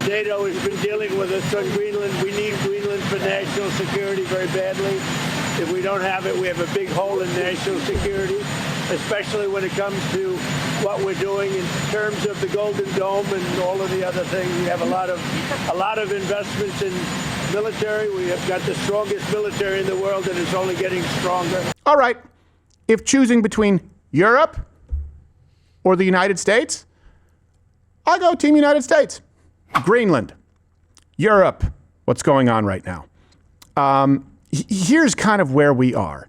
NATO has been dealing with us on Greenland. We need Greenland for national security very badly. If we don't have it, we have a big hole in national security, especially when it comes to what we're doing in terms of the Golden Dome and all of the other things. We have a lot of investments in military. We have got the strongest military in the world, and it's only getting stronger. All right. If choosing between Europe or the United States, I'll go Team United States. Greenland, Europe, what's going on right now? Here's kind of where we are.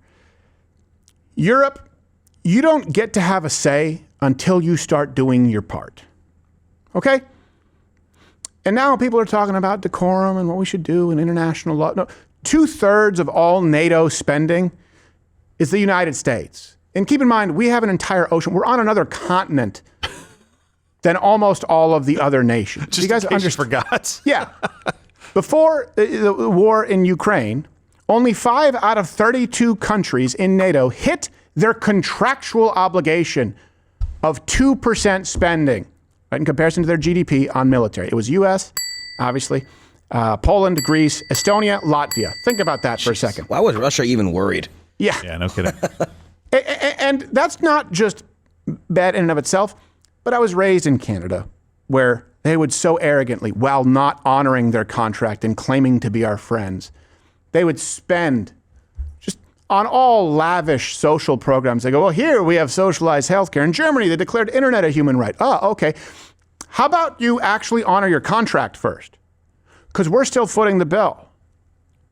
Europe, you don't get to have a say until you start doing your part. Okay? And now people are talking about decorum and what we should do in international law. No, 2/3 of all NATO spending is the United States. And keep in mind, we have an entire ocean. We're on another continent than almost all of the other nations. Just you guys forgot. Yeah. Before the war in Ukraine, only 5 out of 32 countries in NATO hit their contractual obligation of 2% spending, right, in comparison to their GDP on military. It was U.S., obviously, Poland, Greece, Estonia, Latvia. Think about that for a second. Why was Russia even worried? Yeah. Yeah, no kidding. And that's not just bad in and of itself, but I was raised in Canada where they would so arrogantly, while not honoring their contract and claiming to be our friends, they would spend just on all lavish social programs. They go, well, here we have socialized healthcare. In Germany, they declared internet a human right. Oh, okay. How about you actually honor your contract first? Because we're still footing the bill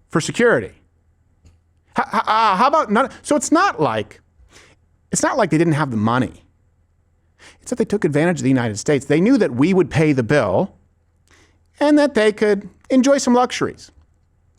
for security. How about none? So it's not like they didn't have the money. It's that they took advantage of the United States. They knew that we would pay the bill and that they could enjoy some luxuries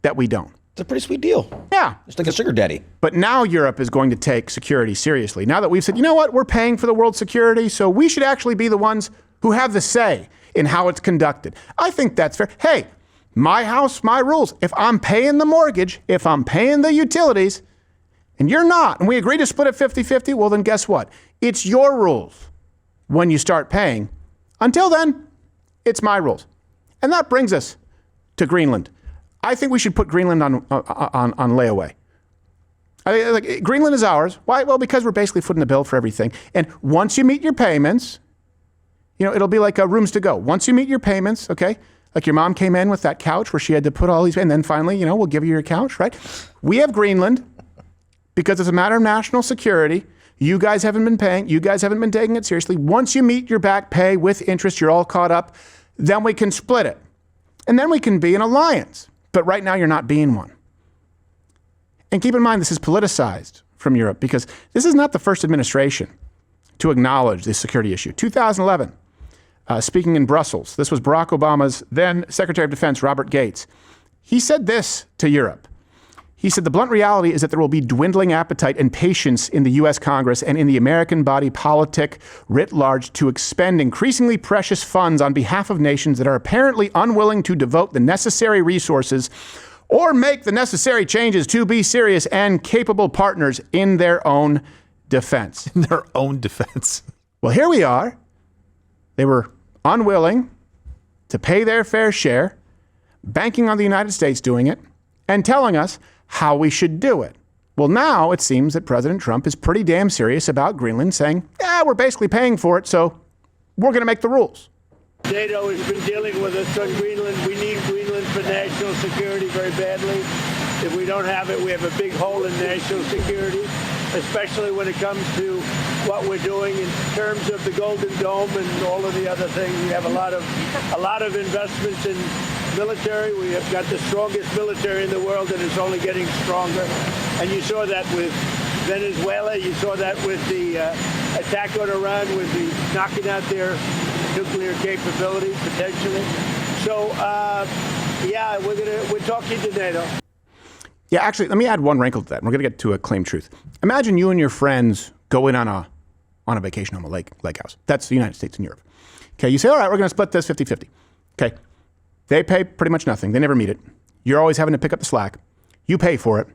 that we don't. It's a pretty sweet deal. Yeah. It's like a sugar daddy. But now Europe is going to take security seriously. Now that we've said, you know what, we're paying for the world's security, so we should actually be the ones who have the say in how it's conducted. I think that's fair. Hey, my house, my rules. If I'm paying the mortgage, if I'm paying the utilities, and you're not, and we agree to split it 50-50, well, then guess what? It's your rules when you start paying. Until then, it's my rules. And that brings us to Greenland. I think we should put Greenland on layaway. Like, Greenland is ours. Why? Well, because we're basically footing the bill for everything. And once you meet your payments, it'll be like rooms to go. Once you meet your payments, okay, like your mom came in with that couch where she had to put all these, and then finally, we'll give you your couch, right? We have Greenland because it's a matter of national security. You guys haven't been paying. You guys haven't been taking it seriously. Once you meet your back pay with interest, you're all caught up. Then we can split it. And then we can be an alliance. But right now, you're not being one. And keep in mind, this is politicized from Europe because this is not the first administration to acknowledge this security issue. 2011, speaking in Brussels, this was Barack Obama's then Secretary of Defense, Robert Gates. He said this to Europe. He said, the blunt reality is that there will be dwindling appetite and patience in the U.S. Congress and in the American body politic writ large to expend increasingly precious funds on behalf of nations that are apparently unwilling to devote the necessary resources or make the necessary changes to be serious and capable partners in their own defense. In their own defense. Well, here we are. They were unwilling to pay their fair share, banking on the United States doing it, and telling us how we should do it. Well, now it seems that President Trump is pretty damn serious about Greenland, saying, yeah, we're basically paying for it, so we're going to make the rules. NATO has been dealing with us on Greenland. We need Greenland for national security very badly. If we don't have it, we have a big hole in national security, especially when it comes to what we're doing in terms of the Golden Dome and all of the other things. We have a lot of investments in military. We have got the strongest military in the world, and it's only getting stronger. And you saw that with Venezuela. You saw that with the attack on Iran, with the knocking out their nuclear capability potentially. So, yeah, we're talking to NATO. Yeah, actually, let me add one wrinkle to that. We're going to get to a claim truth. Imagine you and your friends go in on a vacation home, a lake house. That's the United States and Europe. Okay, you say, all right, we're going to split this 50-50. Okay, they pay pretty much nothing. They never meet it. You're always having to pick up the slack. You pay for it.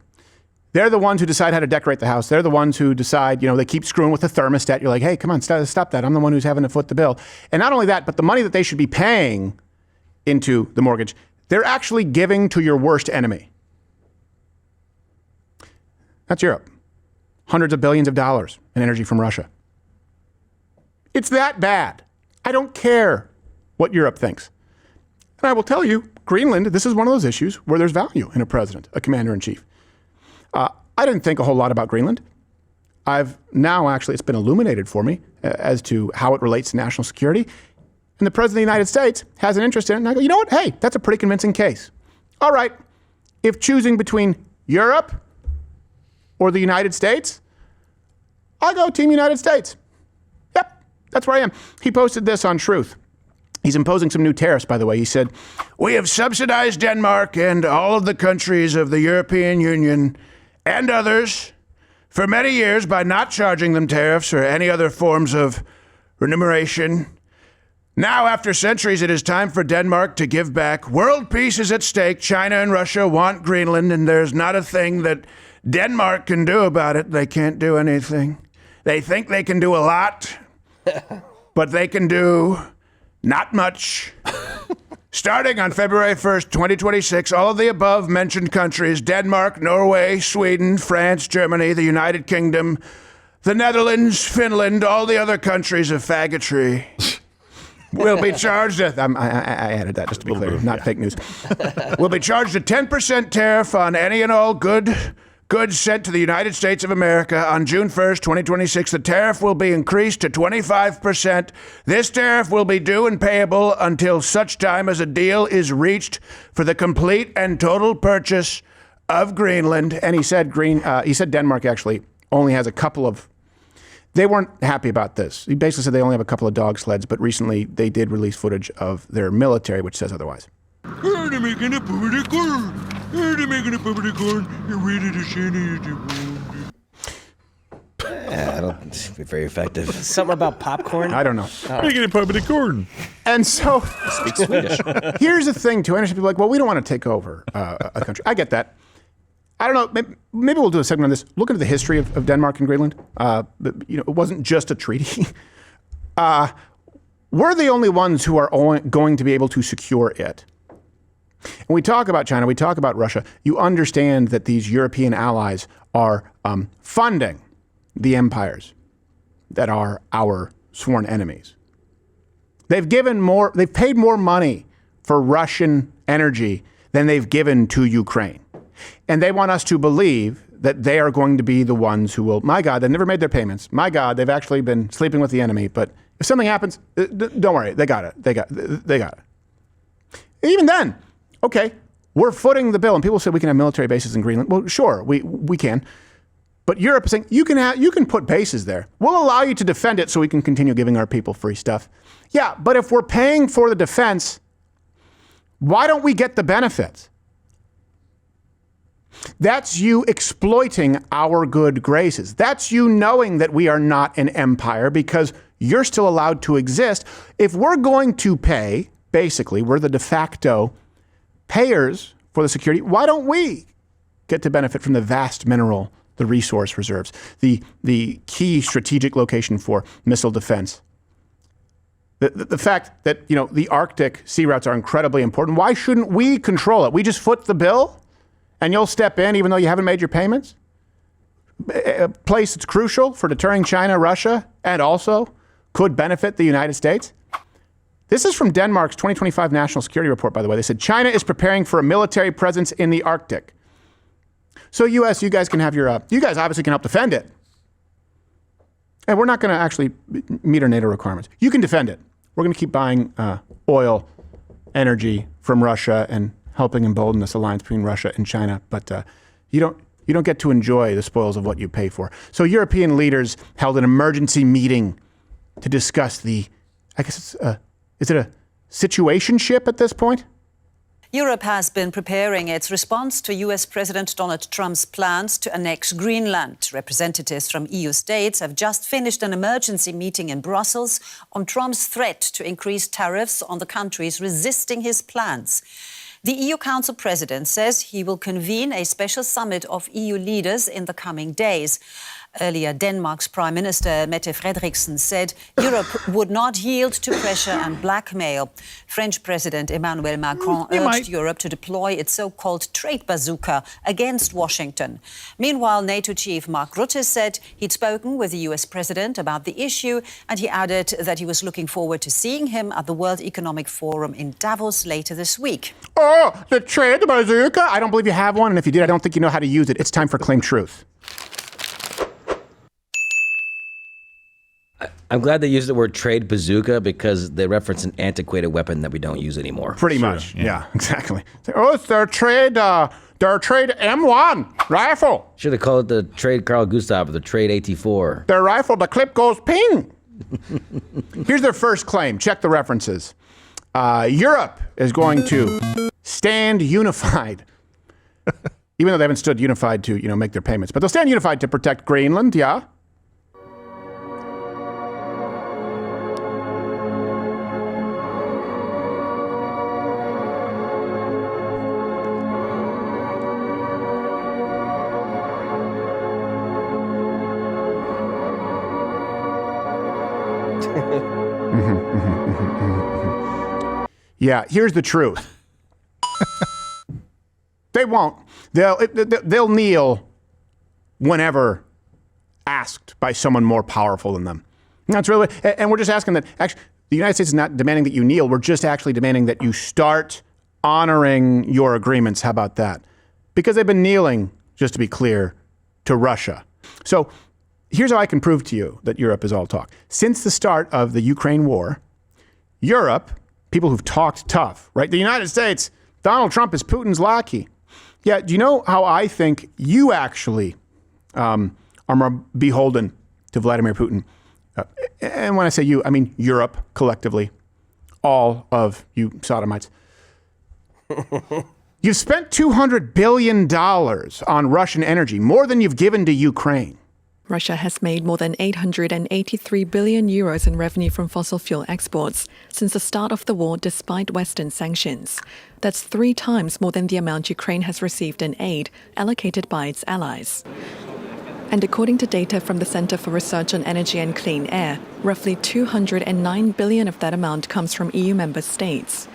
They're the ones who decide how to decorate the house. They're the ones who decide, they keep screwing with the thermostat. You're like, hey, come on, stop that. I'm the one who's having to foot the bill. And not only that, but the money that they should be paying into the mortgage. They're actually giving to your worst enemy. That's Europe. Hundreds of billions of dollars in energy from Russia. It's that bad. I don't care what Europe thinks. And I will tell you, Greenland, this is one of those issues where there's value in a president, a commander-in-chief. I didn't think a whole lot about Greenland. I've now actually, it's been illuminated for me as to how it relates to national security. And the President of the United States has an interest in it. And I go, you know what? Hey, that's a pretty convincing case. All right, if choosing between Europe or the United States, I'll go Team United States. Yep, that's where I am. He posted this on Truth. He's imposing some new tariffs, by the way. He said, we have subsidized Denmark and all of the countries of the European Union and others for many years by not charging them tariffs or any other forms of remuneration. Now, after centuries, it is time for Denmark to give back. World peace is at stake. China and Russia want Greenland, and there's not a thing that Denmark can do about it. They can't do anything. They think they can do a lot, but they can do not much. Starting on February 1st, 2026, all of the above mentioned countries, Denmark, Norway, Sweden, France, Germany, the United Kingdom, the Netherlands, Finland, all the other countries of faggotry will be charged I added that just to be clear, not fake news. Will be charged a 10% tariff on any and all goods sent to the United States of America. On June 1st, 2026, the tariff will be increased to 25%. This tariff will be due and payable until such time as a deal is reached for the complete and total purchase of Greenland. And he said Denmark actually only has a couple of. They weren't happy about this. He basically said they only have a couple of dog sleds, but recently they did release footage of their military, which says otherwise. They're making a puppet corn. They're making a puppet corn. You're ready to send it. I don't think it's very effective. Something about popcorn? I don't know. Making a puppet corn. And so Speak Swedish. here's the thing, too. I understand people are like, well, we don't want to take over a country. I get that. I don't know. Maybe we'll do a segment on this. Look into the history of Denmark and Greenland. It wasn't just a treaty. We're the only ones who are going to be able to secure it. When we talk about China, we talk about Russia, you understand that these European allies are funding the empires that are our sworn enemies. They've paid more money for Russian energy than they've given to Ukraine. And they want us to believe that they are going to be the ones who will, my God, they've never made their payments. My God, they've actually been sleeping with the enemy. But if something happens, don't worry, they got it. They got it. Even then, okay, we're footing the bill. And people say we can have military bases in Greenland. Well, sure, we can. But Europe is saying, you can put bases there. We'll allow you to defend it so we can continue giving our people free stuff. Yeah, but if we're paying for the defense, why don't we get the benefits? That's you exploiting our good graces. That's you knowing that we are not an empire because you're still allowed to exist. If we're going to pay, basically, we're the de facto payers for the security, why don't we get to benefit from the vast mineral, the resource reserves, the key strategic location for missile defense? The fact that, the Arctic sea routes are incredibly important. Why shouldn't we control it? We just foot the bill and you'll step in even though you haven't made your payments? A place that's crucial for deterring China, Russia, and also could benefit the United States. This is from Denmark's 2025 National Security Report, by the way. They said China is preparing for a military presence in the Arctic. So U.S., you guys can have you guys obviously can help defend it. And we're not going to actually meet our NATO requirements. You can defend it. We're going to keep buying oil, energy from Russia and helping embolden this alliance between Russia and China. But you don't get to enjoy the spoils of what you pay for. So European leaders held an emergency meeting to discuss is it a situationship at this point? Europe has been preparing its response to US President Donald Trump's plans to annex Greenland. Representatives from EU states have just finished an emergency meeting in Brussels on Trump's threat to increase tariffs on the countries resisting his plans. The EU Council President says he will convene a special summit of EU leaders in the coming days. Earlier, Denmark's Prime Minister Mette Frederiksen said Europe would not yield to pressure and blackmail. French President Emmanuel Macron urged Europe to deploy its so-called trade bazooka against Washington. Meanwhile, NATO chief Mark Rutte said he'd spoken with the US president about the issue, and he added that he was looking forward to seeing him at the World Economic Forum in Davos later this week. Oh, the trade bazooka? I don't believe you have one, and if you did, I don't think you know how to use it. It's time for Claim Truth. I'm glad they used the word trade bazooka because they reference an antiquated weapon that we don't use anymore. Pretty much, yeah, exactly. Oh, it's their trade M1 rifle. Should have called it the trade Carl Gustav or the trade AT4. Their rifle, the clip goes ping. Here's their first claim. Check the references. Europe is going to stand unified, even though they haven't stood unified to, make their payments. But they'll stand unified to protect Greenland, yeah? Yeah, here's the truth. They won't. They'll kneel whenever asked by someone more powerful than them. And that's really, and we're just asking that. Actually, the United States is not demanding that you kneel. We're just actually demanding that you start honoring your agreements. How about that? Because they've been kneeling, just to be clear, to Russia. So here's how I can prove to you that Europe is all talk. Since the start of the Ukraine war, Europe, people who've talked tough, right? The United States, Donald Trump is Putin's lackey. Yeah, do you know how I think you actually are more beholden to Vladimir Putin? And when I say you, I mean Europe collectively, all of you sodomites. You've spent $200 billion on Russian energy, more than you've given to Ukraine. Russia has made more than 883 billion euros in revenue from fossil fuel exports since the start of the war, despite Western sanctions. That's 3 times more than the amount Ukraine has received in aid allocated by its allies. And according to data from the Center for Research on Energy and Clean Air, roughly 209 billion of that amount comes from EU member states.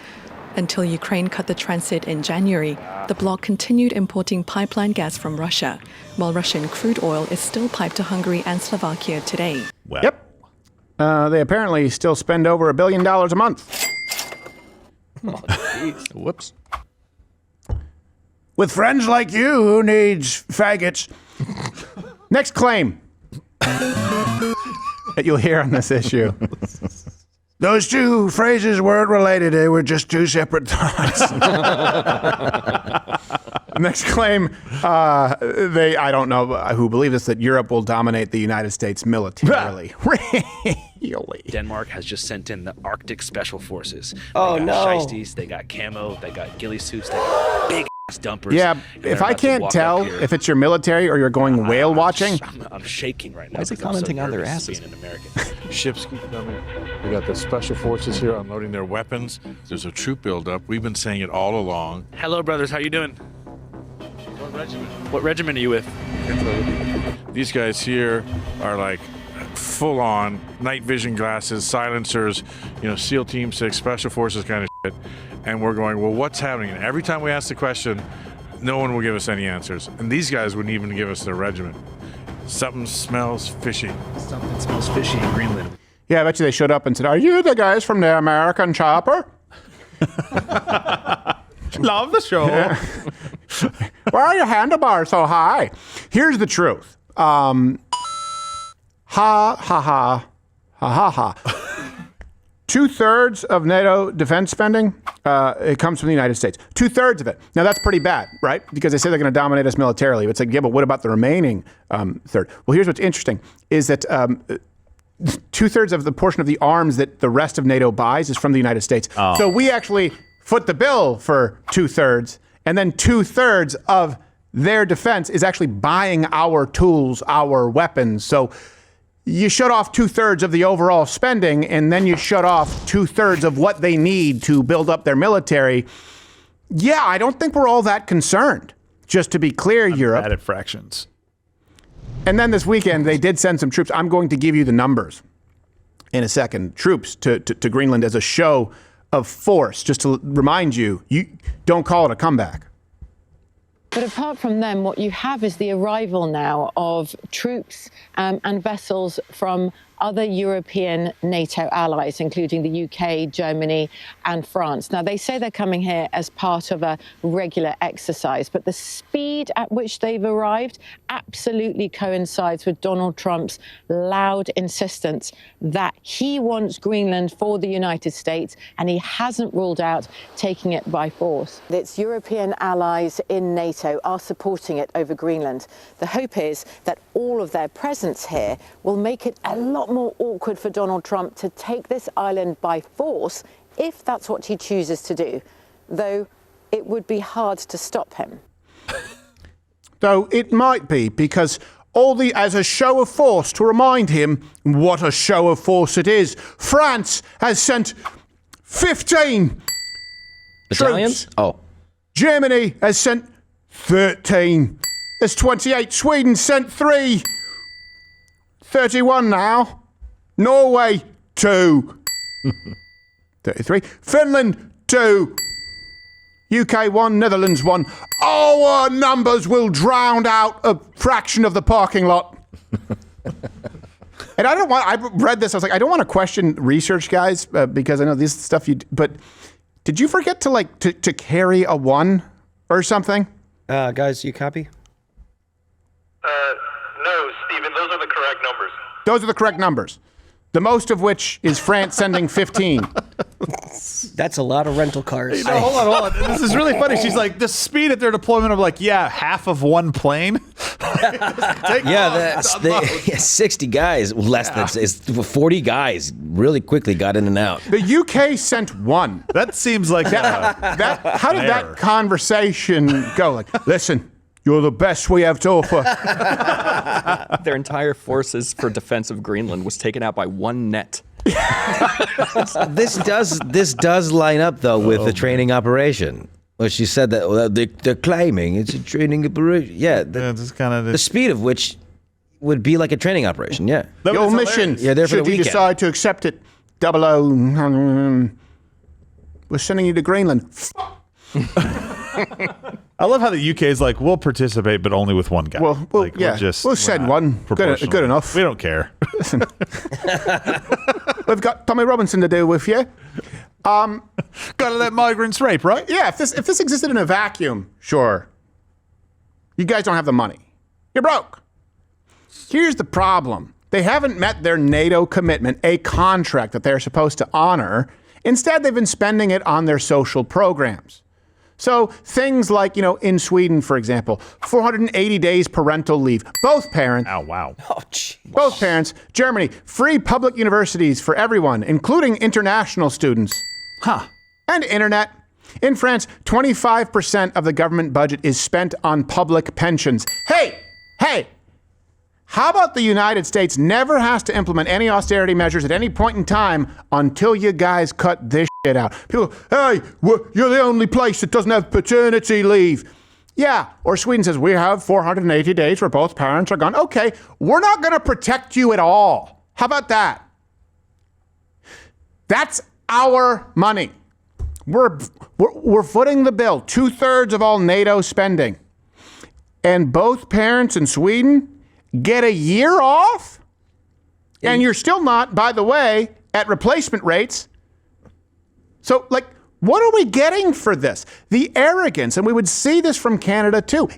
Until Ukraine cut the transit in January, the bloc continued importing pipeline gas from Russia, while Russian crude oil is still piped to Hungary and Slovakia today. Well, Yep. They apparently still spend over $1 billion a month. Whoops. With friends like you, who needs faggots? Next claim that you'll hear on this issue. Those two phrases weren't related. They were just two separate thoughts. Next claim, I don't know who believe this, that Europe will dominate the United States militarily. Really? Denmark has just sent in the Arctic Special Forces. Oh, they got no. Shiesties, they got camo, they got ghillie suits, they got big ass dumpers. Yeah, and they're if I about to can't walk tell up here. if it's your military or you're going whale watching. I'm shaking right now. Why is he because I'm so commenting on their nervous asses? being an American. Ships keep coming. We got the special forces here unloading their weapons. There's a troop buildup. We've been saying it all along. Hello, brothers. How you doing? What regiment? What regiment are you with? These guys here are like full-on night vision glasses, silencers, SEAL Team 6, Special Forces kind of shit. And we're going, well, what's happening? And every time we ask the question, no one will give us any answers. And these guys wouldn't even give us their regiment. Something smells fishy. Something smells fishy in Greenland. Yeah, I bet you they showed up and said, "Are you the guys from the American chopper? Love the show. Yeah. Why are your handlebars so high?" Here's the truth. Ha, ha, ha, ha, ha, ha. 2/3 of NATO defense spending, it comes from the United States. 2/3 of it. Now, that's pretty bad, right? Because they say they're going to dominate us militarily. It's like, yeah, but what about the remaining third? Well, here's what's interesting, is that 2/3 of the portion of the arms that the rest of NATO buys is from the United States. Oh. So we actually foot the bill for 2/3, and then 2/3 of their defense is actually buying our tools, our weapons. So you shut off 2/3 of the overall spending, and then you shut off 2/3 of what they need to build up their military. Yeah, I don't think we're all that concerned. Just to be clear, Europe. Bad at fractions. And then this weekend, they did send some troops. I'm going to give you the numbers in a second. Troops to Greenland as a show of force, just to remind you, you don't call it a comeback. But apart from them, what you have is the arrival now of troops and vessels from other European NATO allies, including the UK, Germany, and France. Now, they say they're coming here as part of a regular exercise, but the speed at which they've arrived absolutely coincides with Donald Trump's loud insistence that he wants Greenland for the United States, and he hasn't ruled out taking it by force. Its European allies in NATO are supporting it over Greenland. The hope is that all of their presence here will make it a lot more awkward for Donald Trump to take this island by force, if that's what he chooses to do, though it would be hard to stop him. Though it might be, because as a show of force, to remind him what a show of force it is, France has sent 15 Italians? troops. Oh. Germany has sent 13. There's 28. Sweden sent 3. 31 now. Norway, 2. 33. Finland, 2. UK, 1. Netherlands, 1. Our numbers will drown out a fraction of the parking lot. And I read this, I was like, I don't want to question research, guys, because I know this stuff but did you forget to carry a 1 or something? Guys, you copy? No, Stephen, those are the correct numbers. Those are the correct numbers. The most of which is France sending 15. That's a lot of rental cars. No, hold on. This is really funny. She's like, the speed at their deployment of half of one plane. Yeah, 60 guys, less than 40 guys really quickly got in and out. The UK sent 1. That seems like how did that conversation go? Like, listen, you're the best we have to offer. Their entire forces for defense of Greenland was taken out by one net. This does line up though with the training operation. Well, she said that they're claiming it's a training operation. Yeah, the speed of which would be like a training operation. Yeah, your mission. Yeah, there for the should you weekend. decide to accept it, 00. We're sending you to Greenland. I love how the UK is like, we'll participate, but only with one guy. Well, yeah, we'll send one. Good enough. We don't care. Listen, we've got Tommy Robinson to do with you. Gotta let migrants rape, right? Yeah, if this existed in a vacuum, sure. You guys don't have the money. You're broke. Here's the problem. They haven't met their NATO commitment, a contract that they're supposed to honor. Instead, they've been spending it on their social programs. So things like, in Sweden, for example, 480 days parental leave. Both parents. Oh, wow. Oh, geez. Both parents. Germany, free public universities for everyone, including international students. And internet. In France, 25% of the government budget is spent on public pensions. Hey! How about the United States never has to implement any austerity measures at any point in time until you guys cut this shit out? People, hey, you're the only place that doesn't have paternity leave. Yeah, or Sweden says, we have 480 days where both parents are gone. Okay, we're not going to protect you at all. How about that? That's our money. We're footing the bill, 2/3 of all NATO spending. And both parents in Sweden get a year off? And you're still not, by the way, at replacement rates. So, what are we getting for this? The arrogance, and we would see this from Canada too.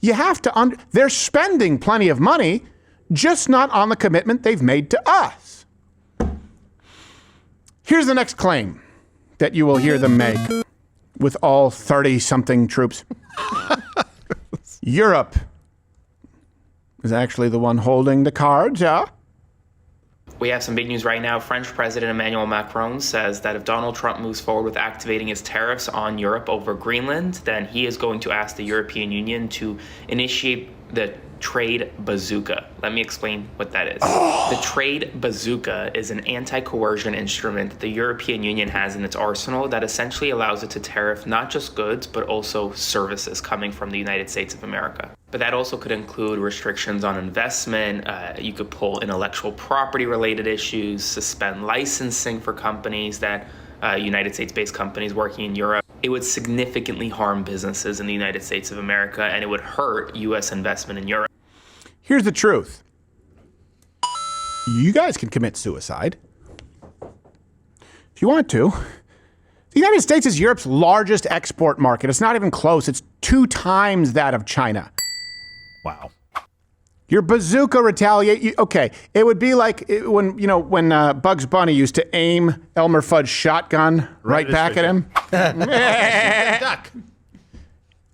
You have to, they're spending plenty of money, just not on the commitment they've made to us. Here's the next claim that you will hear them make with all 30-something troops. Europe is actually the one holding the cards, yeah? We have some big news right now. French President Emmanuel Macron says that if Donald Trump moves forward with activating his tariffs on Europe over Greenland, then he is going to ask the European Union to initiate the trade bazooka. Let me explain what that is. The trade bazooka is an anti-coercion instrument that the European Union has in its arsenal that essentially allows it to tariff not just goods, but also services coming from the United States of America. But that also could include restrictions on investment. You could pull intellectual property related issues, suspend licensing for companies that United States-based companies working in Europe. It would significantly harm businesses in the United States of America, and it would hurt U.S. investment in Europe. Here's the truth. You guys can commit suicide if you want to. The United States is Europe's largest export market. It's not even close. It's 2 times that of China. Wow. Your bazooka retaliate. Okay, it would be like when Bugs Bunny used to aim Elmer Fudd's shotgun right back at him. Duck.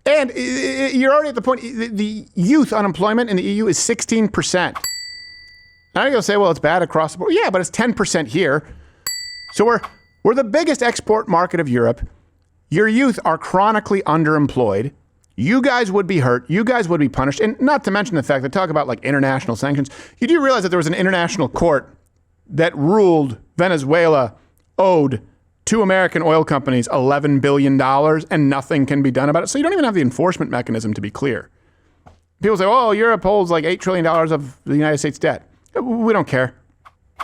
And you're already at the point. The youth unemployment in the EU is 16%. Now you'll say, well, it's bad across the board. Yeah, but it's 10% here. So we're the biggest export market of Europe. Your youth are chronically underemployed. You guys would be hurt. You guys would be punished. And not to mention the fact that talk about like international sanctions. You do realize that there was an international court that ruled Venezuela owed 2 American oil companies $11 billion and nothing can be done about it. So you don't even have the enforcement mechanism, to be clear. People say, oh, Europe holds like $8 trillion of the United States debt. We don't care.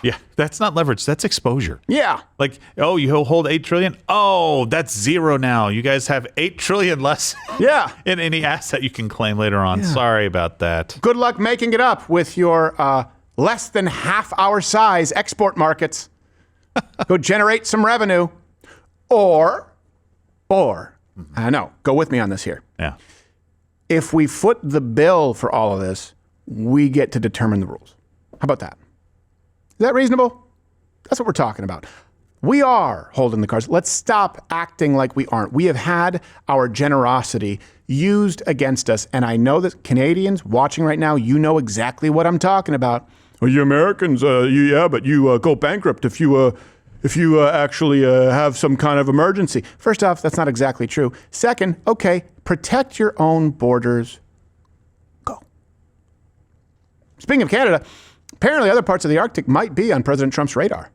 Yeah, that's not leverage. That's exposure. Yeah. Like, oh, you hold $8 trillion. Oh, that's 0 now. You guys have $8 trillion less. Yeah. In any asset you can claim later on. Yeah. Sorry about that. Good luck making it up with your less than half our size export markets. Go generate some revenue, or, I know, go with me on this here. Yeah. If we foot the bill for all of this, we get to determine the rules. How about that? Is that reasonable? That's what we're talking about. We are holding the cards. Let's stop acting like we aren't. We have had our generosity used against us. And I know that Canadians watching right now, you know exactly what I'm talking about. Well, you Americans, but you go bankrupt if you actually have some kind of emergency. First off, that's not exactly true. Second, okay, protect your own borders. Go. Speaking of Canada, apparently other parts of the Arctic might be on President Trump's radar.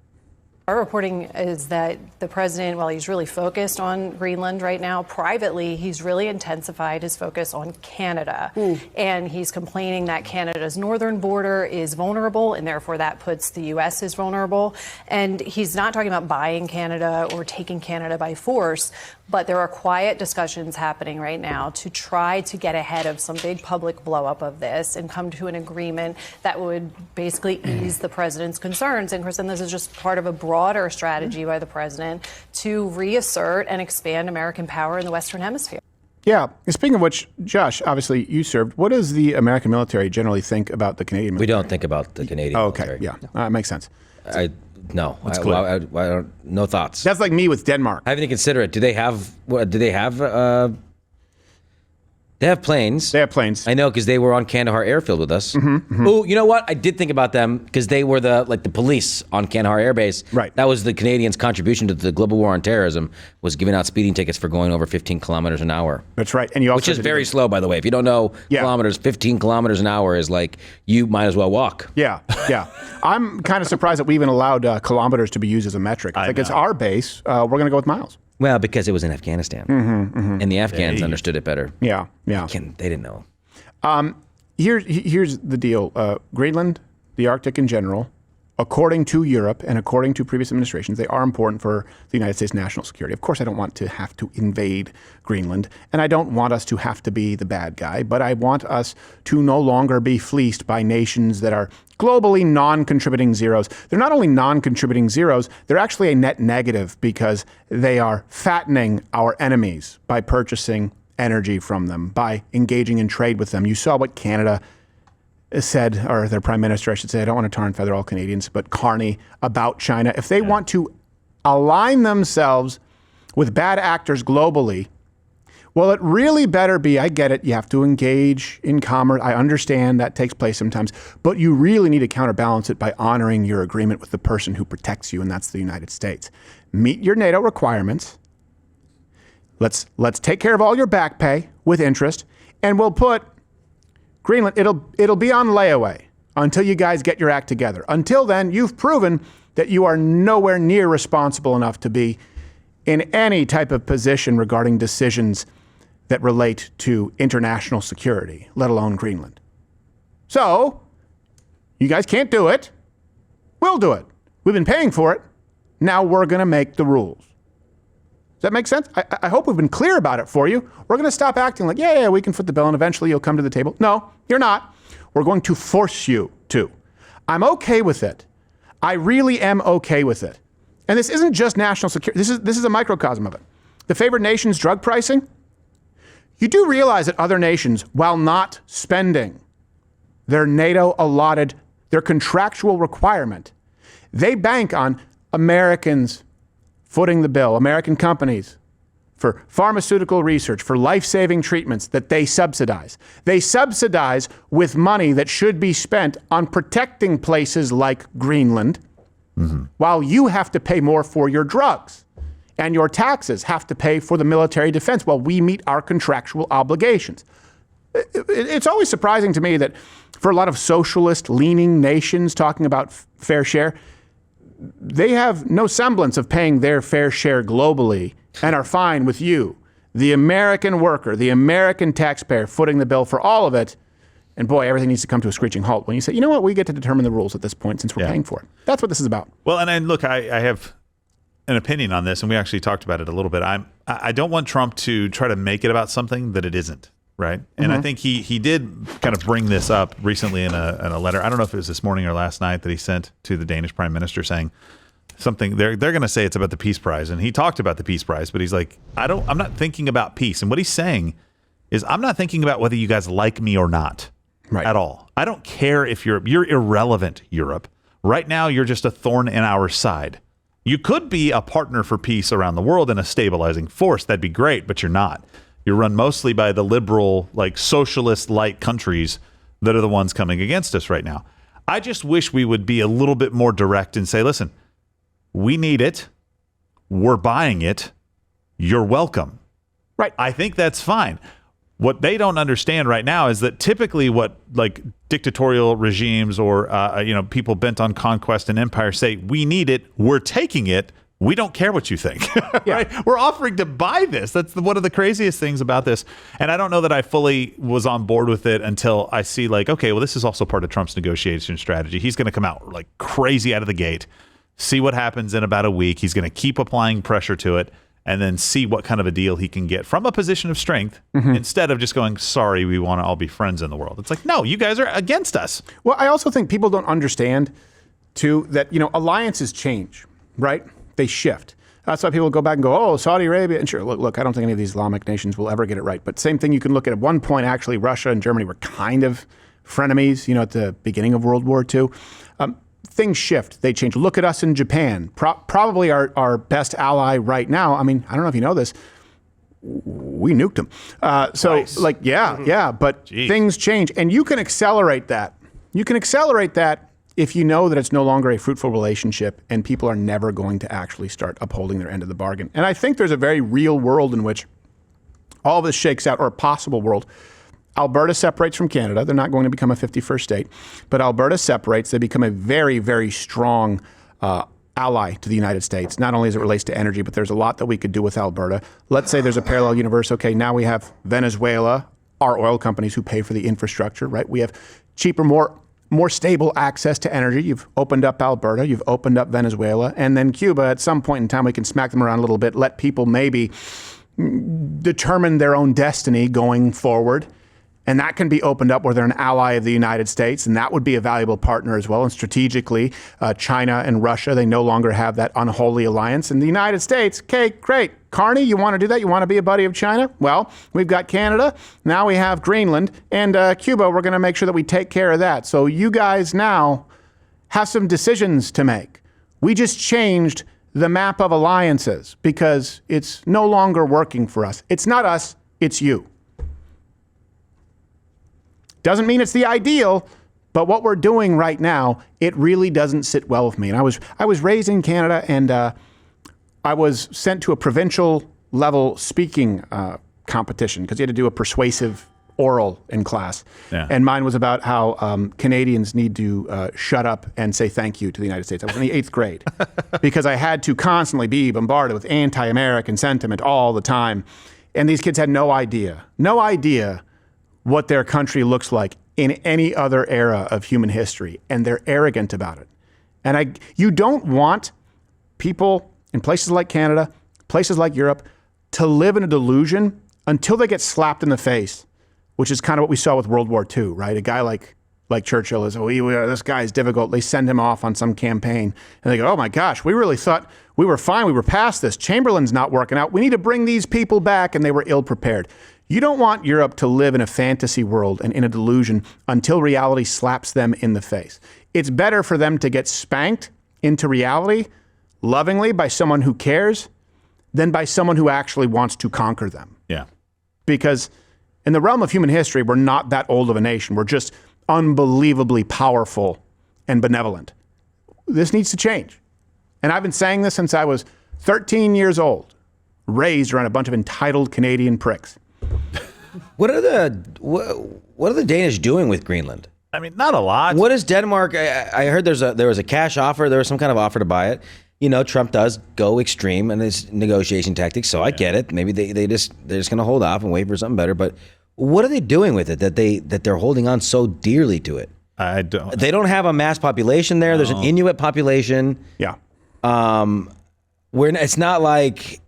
Our reporting is that the president, while he's really focused on Greenland right now, privately, he's really intensified his focus on Canada. And he's complaining that Canada's northern border is vulnerable, and therefore that puts the U.S. as vulnerable. And he's not talking about buying Canada or taking Canada by force, but there are quiet discussions happening right now to try to get ahead of some big public blowup of this and come to an agreement that would basically ease the president's concerns. And Kristen, this is just part of a broader strategy by the president to reassert and expand American power in the Western Hemisphere. Yeah. Speaking of which, Josh, obviously you served. What does the American military generally think about the Canadian military? We don't think about the Canadian military. Okay. Yeah. Makes sense. No, I don't. No thoughts. That's like me with Denmark. I haven't even considered it. Do they have? They have planes. They have planes. I know because they were on Kandahar Airfield with us. Oh, you know what? I did think about them because they were the police on Kandahar Air Base. Right. That was the Canadians' contribution to the global war on terrorism, was giving out speeding tickets for going over 15 kilometers an hour. That's right. And you also which is very slow, by the way. If you don't know kilometers, 15 kilometers an hour is like you might as well walk. Yeah. I'm kind of surprised that we even allowed kilometers to be used as a metric. I think it's our base. We're going to go with miles. Well, because it was in Afghanistan, and the Afghans understood it better. Yeah. They didn't know. Here's the deal. Greenland, the Arctic in general, according to Europe and according to previous administrations, they are important for the United States national security. Of course, I don't want to have to invade Greenland, and I don't want us to have to be the bad guy, but I want us to no longer be fleeced by nations that are globally non-contributing zeros. They're not only non-contributing zeros, they're actually a net negative because they are fattening our enemies by purchasing energy from them, by engaging in trade with them. You saw what Canada said, or their prime minister, I should say, I don't want to tar and feather all Canadians, but Carney about China. If they want to align themselves with bad actors globally, well, it really better be, I get it, you have to engage in commerce. I understand that takes place sometimes, but you really need to counterbalance it by honoring your agreement with the person who protects you, and that's the United States. Meet your NATO requirements. Let's take care of all your back pay with interest, and we'll put Greenland, it'll be on layaway until you guys get your act together. Until then, you've proven that you are nowhere near responsible enough to be in any type of position regarding decisions that relate to international security, let alone Greenland. So, you guys can't do it. We'll do it. We've been paying for it. Now we're going to make the rules. Does that make sense? I hope we've been clear about it for you. We're going to stop acting like, yeah, we can foot the bill and eventually you'll come to the table. No, you're not. We're going to force you to. I'm okay with it. I really am okay with it. And this isn't just national security. This is a microcosm of it. The favored nations drug pricing. You do realize that other nations, while not spending their NATO allotted, their contractual requirement, they bank on Americans footing the bill, American companies, for pharmaceutical research, for life-saving treatments that they subsidize. They subsidize with money that should be spent on protecting places like Greenland, while you have to pay more for your drugs. And your taxes have to pay for the military defense while we meet our contractual obligations. It's always surprising to me that for a lot of socialist-leaning nations talking about fair share, they have no semblance of paying their fair share globally and are fine with you, the American worker, the American taxpayer, footing the bill for all of it. And boy, everything needs to come to a screeching halt when you say, you know what, we get to determine the rules at this point since we're paying for it. That's what this is about. Well, and look, I have an opinion on this, and we actually talked about it a little bit. I don't want Trump to try to make it about something that it isn't, right? And I think he did kind of bring this up recently in a letter. I don't know if it was this morning or last night that he sent to the Danish Prime Minister saying something. They're going to say it's about the Peace Prize, and he talked about the Peace Prize, but he's like, I'm not thinking about peace. And what he's saying is, I'm not thinking about whether you guys like me or not. Right. At all. I don't care if you're irrelevant, Europe. Right now, you're just a thorn in our side. You could be a partner for peace around the world and a stabilizing force. That'd be great, but you're not. You're run mostly by the liberal, like socialist-like countries that are the ones coming against us right now. I just wish we would be a little bit more direct and say, listen, we need it. We're buying it. You're welcome. Right. I think that's fine. What they don't understand right now is that typically what like dictatorial regimes or people bent on conquest and empire say, we need it, we're taking it, we don't care what you think. Right? We're offering to buy this. That's one of the craziest things about this. And I don't know that I fully was on board with it until I see like, okay, well, this is also part of Trump's negotiation strategy. He's going to come out like crazy out of the gate, see what happens in about a week. He's going to keep applying pressure to it, and then see what kind of a deal he can get from a position of strength instead of just going, sorry, we want to all be friends in the world. It's like, no, you guys are against us. Well, I also think people don't understand, too, that, alliances change, right? They shift. That's why people go back and go, oh, Saudi Arabia. And sure, look, I don't think any of these Islamic nations will ever get it right. But same thing, you can look at one point, actually, Russia and Germany were kind of frenemies, at the beginning of World War II. Things shift. They change. Look at us in Japan. Probably our best ally right now. I mean, I don't know if you know this. We nuked them. But things change. And you can accelerate that. You can accelerate that if you know that it's no longer a fruitful relationship and people are never going to actually start upholding their end of the bargain. And I think there's a very real world in which all of this shakes out, or a possible world. Alberta separates from Canada. They're not going to become a 51st state. But Alberta separates. They become a very, very strong ally to the United States, not only as it relates to energy, but there's a lot that we could do with Alberta. Let's say there's a parallel universe. Okay, now we have Venezuela, our oil companies who pay for the infrastructure, right? We have cheaper, more stable access to energy. You've opened up Alberta. You've opened up Venezuela. And then Cuba, at some point in time, we can smack them around a little bit, let people maybe determine their own destiny going forward. And that can be opened up where they're an ally of the United States, and that would be a valuable partner as well. And strategically, China and Russia, they no longer have that unholy alliance. And the United States, okay, great. Carney, you want to do that? You want to be a buddy of China? Well, we've got Canada. Now we have Greenland. And Cuba, we're going to make sure that we take care of that. So you guys now have some decisions to make. We just changed the map of alliances because it's no longer working for us. It's not us, it's you. Doesn't mean it's the ideal, but what we're doing right now, it really doesn't sit well with me. And I was raised in Canada, and I was sent to a provincial level speaking competition because you had to do a persuasive oral in class. Yeah. And mine was about how Canadians need to shut up and say thank you to the United States. I was in the 8th grade because I had to constantly be bombarded with anti-American sentiment all the time. And these kids had no idea what their country looks like in any other era of human history. And they're arrogant about it. And you don't want people in places like Canada, places like Europe, to live in a delusion until they get slapped in the face, which is kind of what we saw with World War II, right? A guy like Churchill is, this guy is difficult. They send him off on some campaign and they go, oh my gosh, we really thought we were fine. We were past this. Chamberlain's not working out. We need to bring these people back. And they were ill prepared. You don't want Europe to live in a fantasy world and in a delusion until reality slaps them in the face. It's better for them to get spanked into reality lovingly by someone who cares than by someone who actually wants to conquer them. Yeah. Because in the realm of human history, we're not that old of a nation. We're just unbelievably powerful and benevolent. This needs to change. And I've been saying this since I was 13 years old, raised around a bunch of entitled Canadian pricks. What are the Danish doing with Greenland? I mean, not a lot. What is Denmark? I heard there was a cash offer. There was some kind of offer to buy it. You know, Trump does go extreme in his negotiation tactics, so I get it. Maybe they're just going to hold off and wait for something better. But what are they doing with it that they're holding on so dearly to it? I don't. They don't have a mass population there. No. There's an Inuit population. Yeah. It's not like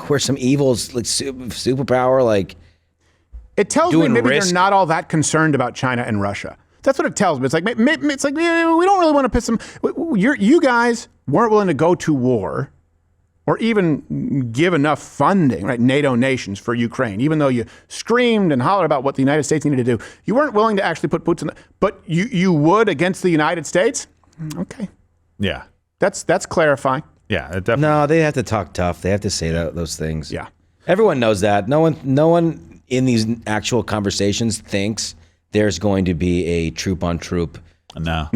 we're some evils like superpower. Like it tells me maybe they're not all that concerned about China and Russia. That's what it tells me. It's like we don't really want to piss them. You guys weren't willing to go to war or even give enough funding, right? NATO nations for Ukraine, even though you screamed and hollered about what the United States needed to do. You weren't willing to actually put boots in but you would against the United States? Okay. Yeah. That's clarifying. Yeah, it definitely. No, they have to talk tough. They have to say those things. Yeah. Everyone knows that. No one in these actual conversations thinks there's going to be a troop on troop. No.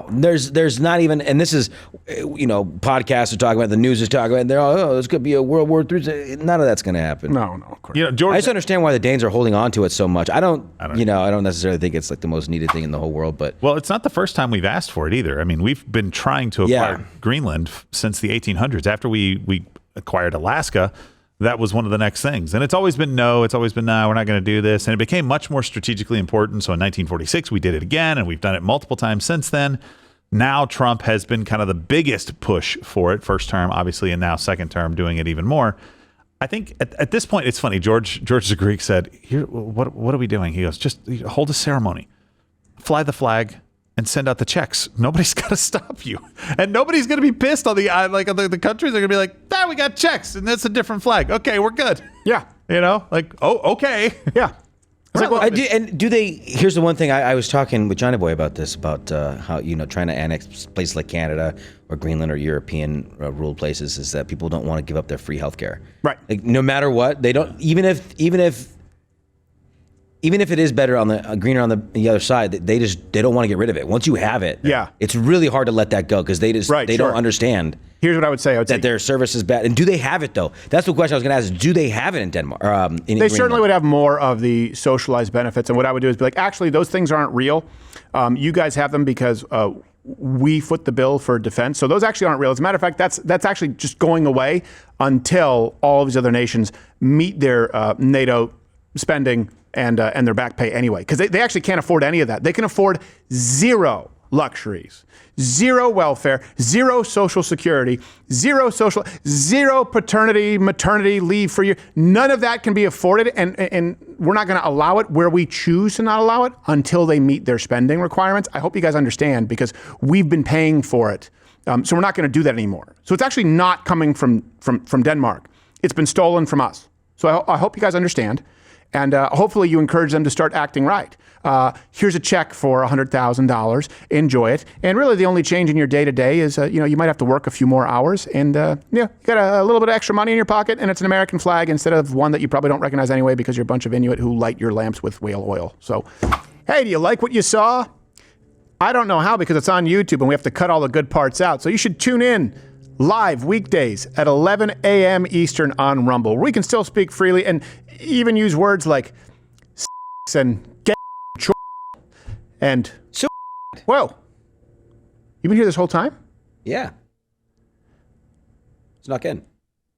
There's not even, and this is, podcasts are talking about, the news is talking about, they're all, this could be a World War III. None of that's going to happen. No, of course. George, I just understand why the Danes are holding on to it so much. I don't necessarily think it's like the most needed thing in the whole world, but. Well, it's not the first time we've asked for it either. I mean, we've been trying to acquire Greenland since the 1800s. After we acquired Alaska, that was one of the next things. And it's always been no, we're not going to do this. And it became much more strategically important. So in 1946, we did it again, and we've done it multiple times since then. Now Trump has been kind of the biggest push for it, first term, obviously, and now second term, doing it even more. I think at this point, it's funny. George the Greek said, "Here, what are we doing?" He goes, "Just hold a ceremony, fly the flag, and send out the checks. Nobody's got to stop you, and nobody's going to be pissed on the countries. They're going to be like, we got checks, and that's a different flag. Okay, we're good. Yeah, okay, yeah." Do they? Here's the one thing I was talking with Johnny Boy about this, about how trying to annex places like Canada or Greenland or European ruled places, is that people don't want to give up their free healthcare. Right. Like, no matter what, they don't. Even if it is better on the greener on the other side, they don't want to get rid of it. Once you have it, it's really hard to let that go because they don't understand. Here's what I would say. That their service is bad. And do they have it though? That's the question I was going to ask. Do they have it in Denmark? They certainly would have more of the socialized benefits. And what I would do is be like, actually, those things aren't real. You guys have them because we foot the bill for defense. So those actually aren't real. As a matter of fact, that's actually just going away until all of these other nations meet their NATO spending and their back pay anyway, because they actually can't afford any of that. They can afford zero luxuries, zero welfare, zero social security, zero paternity, maternity leave for you. None of that can be afforded, and we're not going to allow it where we choose to not allow it until they meet their spending requirements. I hope you guys understand, because we've been paying for it. So we're not going to do that anymore. So it's actually not coming from Denmark. It's been stolen from us. So I hope you guys understand. And hopefully you encourage them to start acting right. Here's a check for $100,000. Enjoy it. And really the only change in your day-to-day is, you might have to work a few more hours. And, you got a little bit of extra money in your pocket, and it's an American flag instead of one that you probably don't recognize anyway because you're a bunch of Inuit who light your lamps with whale oil. So, hey, do you like what you saw? I don't know how, because it's on YouTube and we have to cut all the good parts out. So you should tune in live weekdays at 11 a.m. Eastern on Rumble, where we can still speak freely and even use words like and get and so. Whoa, you've been here this whole time? Yeah. It's not good.